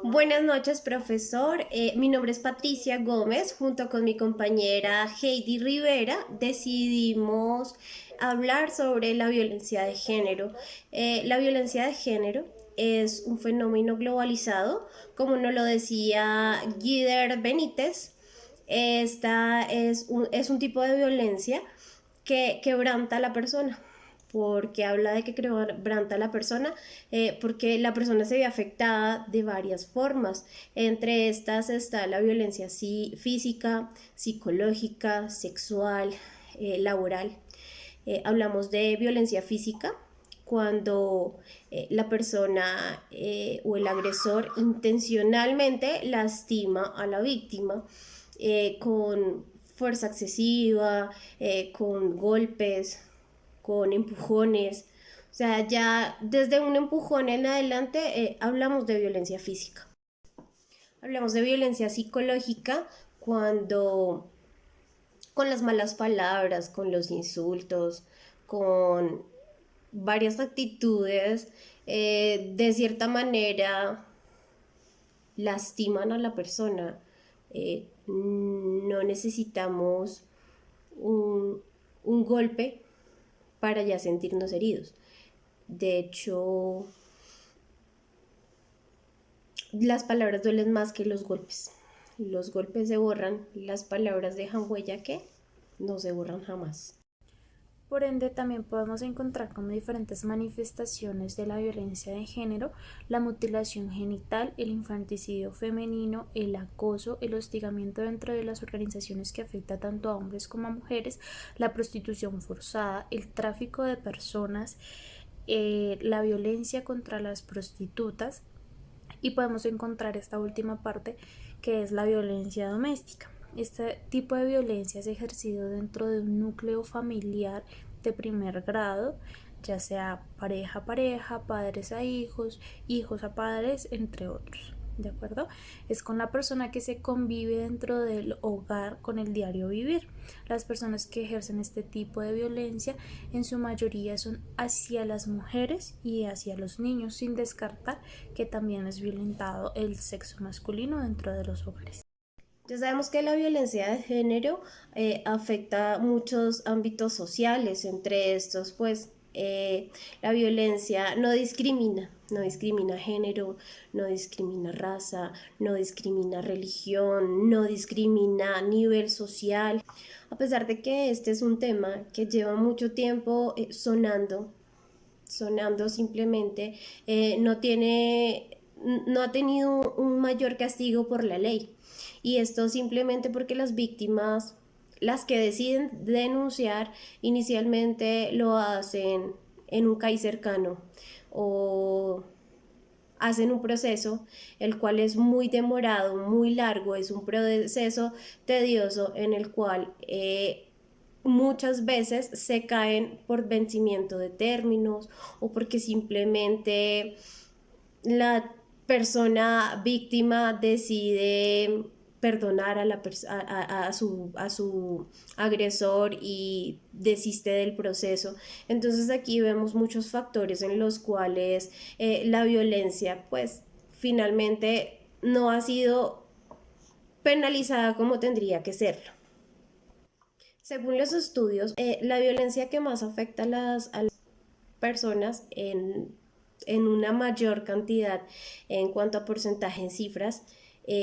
Buenas noches, profesor. Mi nombre es Patricia Gómez. Junto con mi compañera Heidi Rivera decidimos hablar sobre la violencia de género. La violencia de género es un fenómeno globalizado, como nos lo decía Guider Benítez. Esta es un tipo de violencia que quebranta a la persona. Porque habla de que quebranta a la persona, porque la persona se ve afectada de varias formas. Entre estas está la violencia física, psicológica, sexual, laboral. Hablamos de violencia física cuando la persona o el agresor intencionalmente lastima a la víctima con fuerza excesiva, con golpes, con empujones. O sea, ya desde un empujón en adelante hablamos de violencia física. Hablamos de violencia psicológica cuando con las malas palabras, con los insultos, con varias actitudes, de cierta manera lastiman a la persona. No necesitamos un golpe para ya sentirnos heridos. De hecho, las palabras duelen más que los golpes. Los golpes se borran, las palabras dejan huella que no se borran jamás. Por ende, también podemos encontrar como diferentes manifestaciones de la violencia de género, la mutilación genital, el infanticidio femenino, el acoso, el hostigamiento dentro de las organizaciones que afecta tanto a hombres como a mujeres, la prostitución forzada, el tráfico de personas, la violencia contra las prostitutas, y podemos encontrar esta última parte que es la violencia doméstica. Este tipo de violencia es ejercido dentro de un núcleo familiar de primer grado, ya sea pareja a pareja, padres a hijos, hijos a padres, entre otros. ¿De acuerdo? Es con la persona que se convive dentro del hogar con el diario vivir. Las personas que ejercen este tipo de violencia en su mayoría son hacia las mujeres y hacia los niños, sin descartar que también es violentado el sexo masculino dentro de los hogares. Ya sabemos que la violencia de género afecta muchos ámbitos sociales, entre estos, pues la violencia no discrimina género, no discrimina raza, no discrimina religión, no discrimina nivel social. A pesar de que este es un tema que lleva mucho tiempo sonando simplemente, no ha tenido un mayor castigo por la ley. Y esto simplemente porque las víctimas, las que deciden denunciar, inicialmente lo hacen en un CAI cercano o hacen un proceso el cual es muy demorado, muy largo, es un proceso tedioso en el cual muchas veces se caen por vencimiento de términos o porque simplemente la persona víctima decide perdonar a su agresor y desiste del proceso. Entonces aquí vemos muchos factores en los cuales la violencia pues finalmente no ha sido penalizada como tendría que serlo. Según los estudios, la violencia que más afecta a las personas en una mayor cantidad en cuanto a porcentaje en cifras,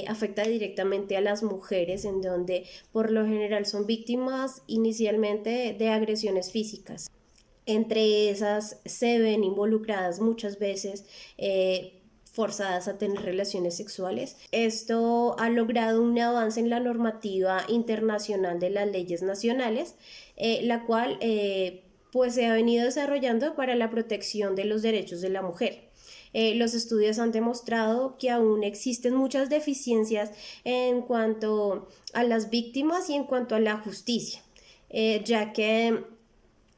afecta directamente a las mujeres, en donde por lo general son víctimas inicialmente de agresiones físicas. Entre esas se ven involucradas muchas veces forzadas a tener relaciones sexuales. Esto ha logrado un avance en la normativa internacional de las leyes nacionales, la cual pues se ha venido desarrollando para la protección de los derechos de la mujer. Los estudios han demostrado que aún existen muchas deficiencias en cuanto a las víctimas y en cuanto a la justicia, ya que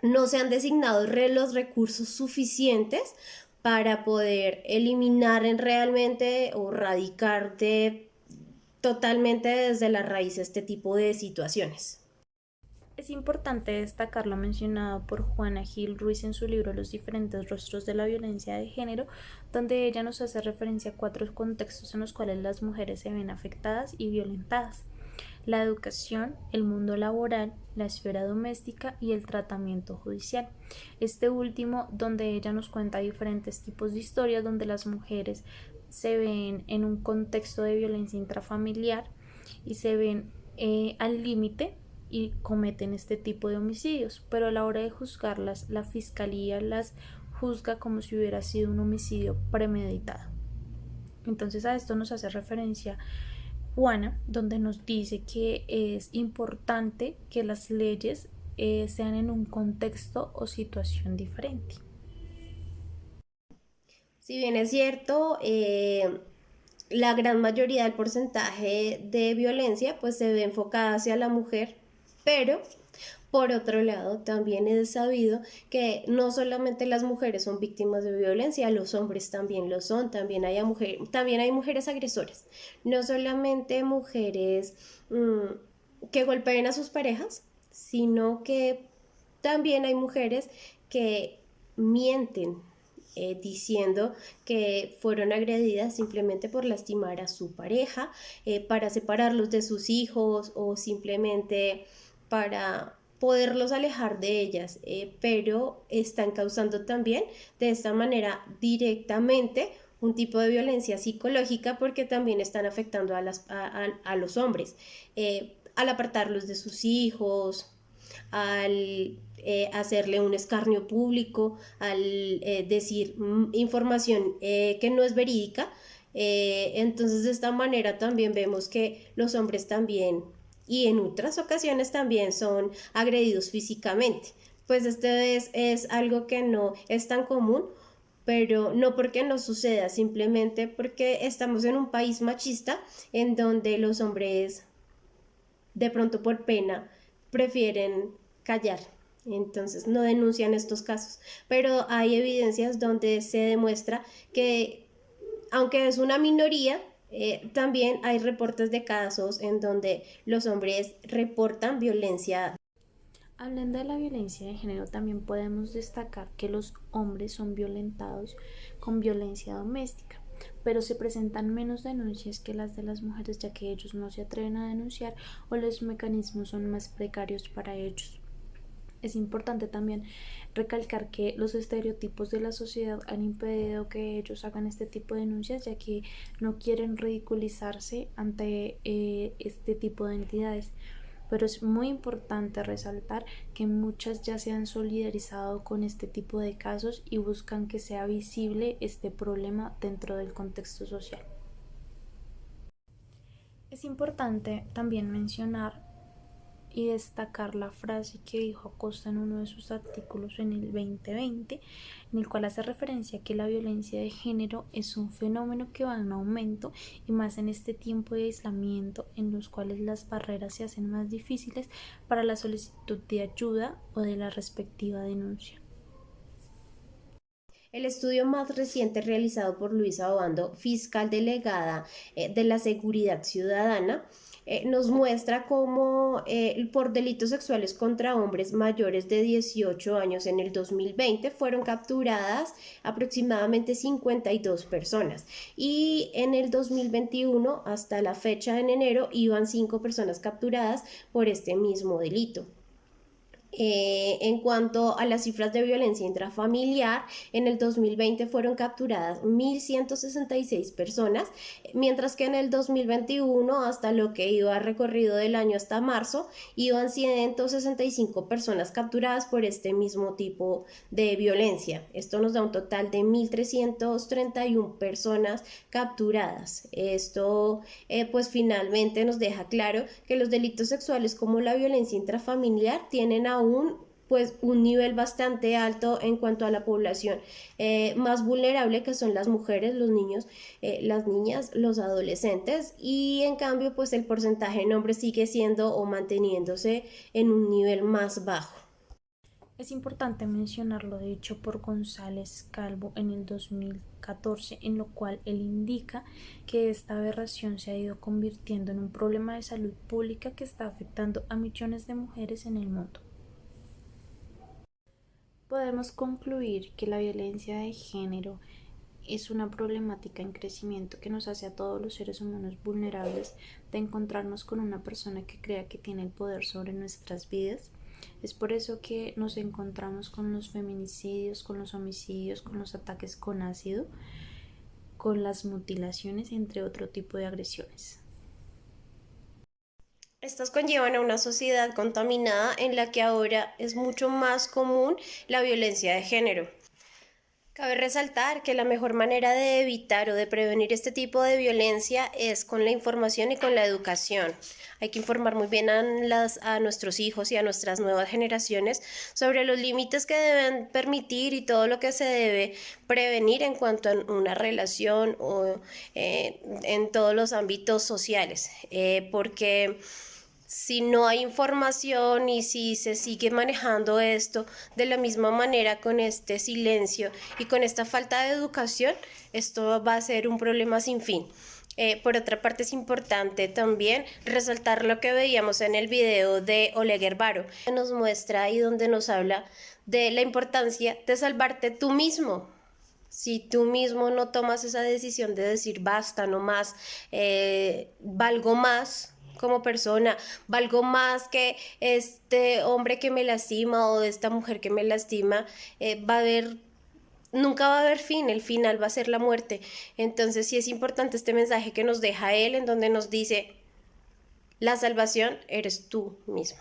no se han designado los recursos suficientes para poder eliminar realmente o erradicar totalmente desde la raíz este tipo de situaciones. Es importante destacar lo mencionado por Juana Gil Ruiz en su libro Los diferentes rostros de la violencia de género, donde ella nos hace referencia a cuatro contextos en los cuales las mujeres se ven afectadas y violentadas: la educación, el mundo laboral, la esfera doméstica y el tratamiento judicial. Este último, donde ella nos cuenta diferentes tipos de historias donde las mujeres se ven en un contexto de violencia intrafamiliar y se ven al límite y cometen este tipo de homicidios, pero a la hora de juzgarlas, la fiscalía las juzga como si hubiera sido un homicidio premeditado. Entonces a esto nos hace referencia Juana, donde nos dice que es importante que las leyes sean en un contexto o situación diferente. Si bien es cierto, la gran mayoría del porcentaje de violencia pues se ve enfocada hacia la mujer, pero por otro lado también es sabido que no solamente las mujeres son víctimas de violencia, los hombres también lo son, también hay mujeres agresoras, no solamente mujeres que golpeen a sus parejas, sino que también hay mujeres que mienten diciendo que fueron agredidas simplemente por lastimar a su pareja, para separarlos de sus hijos o simplemente para poderlos alejar de ellas, pero están causando también de esta manera directamente un tipo de violencia psicológica porque también están afectando a los hombres, al apartarlos de sus hijos, al hacerle un escarnio público, al decir información que no es verídica. Entonces de esta manera también vemos que los hombres también y en otras ocasiones también son agredidos físicamente. Pues es algo que no es tan común, pero no porque no suceda, simplemente porque estamos en un país machista en donde los hombres de pronto por pena prefieren callar, entonces no denuncian estos casos, pero hay evidencias donde se demuestra que aunque es una minoría, también hay reportes de casos en donde los hombres reportan violencia. Hablando de la violencia de género, también podemos destacar que los hombres son violentados con violencia doméstica, pero se presentan menos denuncias que las de las mujeres, ya que ellos no se atreven a denunciar o los mecanismos son más precarios para ellos. Es importante también recalcar que los estereotipos de la sociedad han impedido que ellos hagan este tipo de denuncias, ya que no quieren ridiculizarse ante este tipo de entidades. Pero es muy importante resaltar que muchas ya se han solidarizado con este tipo de casos y buscan que sea visible este problema dentro del contexto social. Es importante también mencionar y destacar la frase que dijo Acosta en uno de sus artículos en el 2020, en el cual hace referencia a que la violencia de género es un fenómeno que va en aumento y más en este tiempo de aislamiento en los cuales las barreras se hacen más difíciles para la solicitud de ayuda o de la respectiva denuncia. El estudio más reciente realizado por Luisa Obando, fiscal delegada de la Seguridad Ciudadana, nos muestra cómo por delitos sexuales contra hombres mayores de 18 años en el 2020 fueron capturadas aproximadamente 52 personas y en el 2021 hasta la fecha en enero iban 5 personas capturadas por este mismo delito. En cuanto a las cifras de violencia intrafamiliar, en el 2020 fueron capturadas 1.166 personas, mientras que en el 2021, hasta lo que iba recorrido del año hasta marzo, iban 165 personas capturadas por este mismo tipo de violencia. Esto nos da un total de 1.331 personas capturadas. Esto pues finalmente nos deja claro que los delitos sexuales como la violencia intrafamiliar tienen aún pues un nivel bastante alto en cuanto a la población más vulnerable, que son las mujeres, los niños, las niñas, los adolescentes, y en cambio pues el porcentaje en hombres sigue siendo o manteniéndose en un nivel más bajo. Es importante mencionar lo dicho por González Calvo en el 2014 2014, en lo cual él indica que esta aberración se ha ido convirtiendo en un problema de salud pública que está afectando a millones de mujeres en el mundo. Podemos concluir que la violencia de género es una problemática en crecimiento que nos hace a todos los seres humanos vulnerables de encontrarnos con una persona que crea que tiene el poder sobre nuestras vidas. Es por eso que nos encontramos con los feminicidios, con los homicidios, con los ataques con ácido, con las mutilaciones, entre otro tipo de agresiones. Estas conllevan a una sociedad contaminada en la que ahora es mucho más común la violencia de género. Cabe resaltar que la mejor manera de evitar o de prevenir este tipo de violencia es con la información y con la educación. Hay que informar muy bien a nuestros hijos y a nuestras nuevas generaciones sobre los límites que deben permitir y todo lo que se debe prevenir en cuanto a una relación o en todos los ámbitos sociales, porque si no hay información y si se sigue manejando esto de la misma manera con este silencio y con esta falta de educación, esto va a ser un problema sin fin. Por otra parte, es importante también resaltar lo que veíamos en el video de Oleg Herbaro, que nos muestra y donde nos habla de la importancia de salvarte tú mismo. Si tú mismo no tomas esa decisión de decir basta, no más, valgo más como persona, valgo más que este hombre que me lastima o esta mujer que me lastima, nunca va a haber fin, el final va a ser la muerte. Entonces sí es importante este mensaje que nos deja él, en donde nos dice, la salvación eres tú mismo.